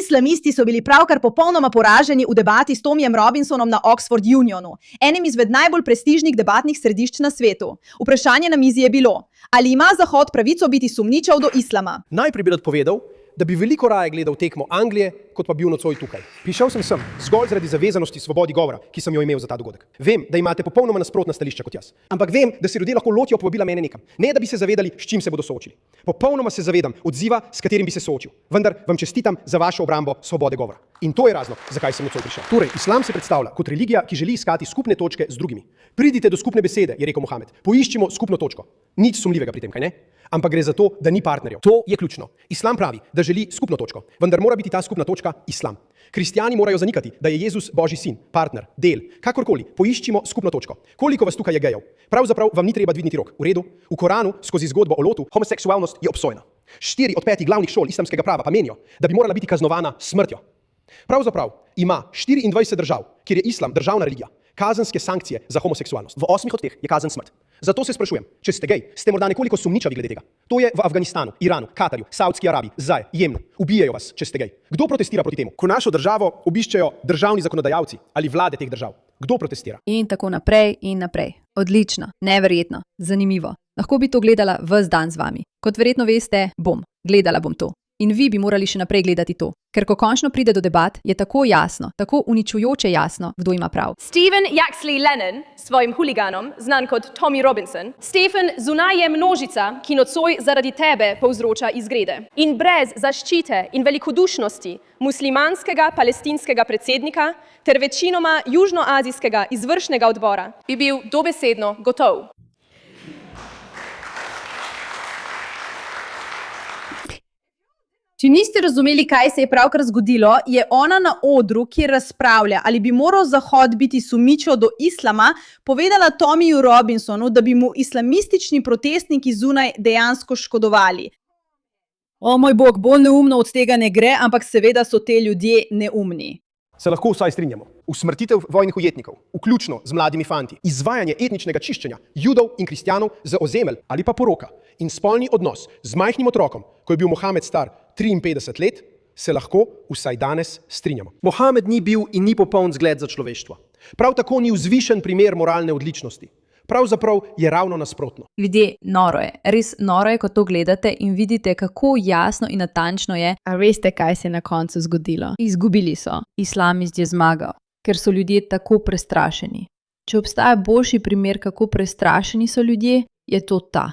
islamisti so bili pravkar popolnoma poraženi v debati s Tomijem Robinsonom na Oxford Unionu, enim izmed najbolj prestižnih debatnih središč na svetu. Vprašanje na mizi je bilo, ali ima Zahod pravico biti sumničav do islama? Najprej bi rad povedal, da bi veliko raje gledal tekmo Anglije, kot pa bil nocoj tukaj. Prišel sem sem zgolj zaradi zavezanosti svobodi govora, ki sem jo imel za ta dogodek. Vem, da imate popolnoma nasprotna stališča kot jaz. Ampak vem, da se ljudje lahko lotijo povabila mene nekam. Ne, da bi se zavedali, s čim se bodo soočili. Popolnoma se zavedam odziva, s katerim bi se soočil. Vendar vam čestitam za vašo obrambo svobode govora. In to je razlog, zakaj sem nocoj prišel. Torej, islam se predstavlja kot religija, ki želi iskati skupne točke z drugimi. Pridite do skupne besede, je rekel Mohamed. Poiščimo skupno točko. Nič sumljivega pri tem, kaj ne? Ampak gre za to, da ni partnerjev. To je ključno. Islam pravi, da želi skupno točko, vendar mora biti ta skupna točka islam. Kristijani morajo zanikati, da je Jezus Božji sin, partner, del, kakorkoli, poiščimo skupno točko. Koliko vas tukaj je gejev? Pravzaprav vam ni treba dvigniti rok. V redu, v Koranu skozi zgodbo o Lotu homoseksualnost je obsojena. 4 od 5 glavnih šol islamskega prava pa menijo, da bi morala biti kaznovana s smrtjo. Pravzaprav ima 24 držav, kjer je islam državna religija, kazenske sankcije za homoseksualnost. V 8 od teh je kazen smrt. Zato se sprašujem, če ste gej, ste morda nekoliko sumničavi glede tega. To je v Afganistanu, Iranu, Katarju, Saudski Arabiji, zdaj, Jemnu. Ubijajo vas, če ste gej. Kdo protestira proti temu? Ko našo državo obiščejo državni zakonodajalci ali vlade teh držav, kdo protestira? In tako naprej in naprej. Odlično, neverjetno, zanimivo. Lahko bi to gledala ves dan z vami. Kot verjetno veste, gledala bom to. In vi bi morali še naprej gledati to. Ker ko končno pride do debat, je tako jasno, tako uničujoče jasno, kdo ima prav. Stephen Yaxley Lennon, svojim huliganom, znan kot Tommy Robinson, Stephen zunaj je množica, ki nocoj zaradi tebe povzroča izgrede. In brez zaščite in velikodušnosti muslimanskega palestinskega predsednika ter večinoma južnoazijskega izvršnega odbora bi bil dobesedno gotov. Če niste razumeli, kaj se je pravkar zgodilo, je ona na odru, kjer razpravlja, ali bi moral Zahod biti sumničav do islama, povedala Tomiju Robinsonu, da bi mu islamistični protestniki zunaj dejansko škodovali. O moj bog, bolj neumno od tega ne gre, ampak seveda so te ljudje neumni. Se lahko vsaj strinjamo. Usmrtitev vojnih ujetnikov, vključno z mladimi fanti, izvajanje etničnega čiščenja judov in kristjanov za ozemelj ali pa poroka in spolni odnos z majhnim otrokom, ko je bil Mohamed star 53 let, se lahko vsaj danes strinjamo. Mohamed ni bil in ni popoln zgled za človeštvo. Prav tako ni vzvišen primer moralne odličnosti. Pravzaprav je ravno nasprotno. Ljudje, noro je. Res noro je, ko to gledate in vidite, kako jasno in natančno je. A veste, kaj se je na koncu zgodilo? Izgubili so. Islamist je zmagal, ker so ljudje tako prestrašeni. Če obstaja boljši primer, kako prestrašeni so ljudje, je to ta.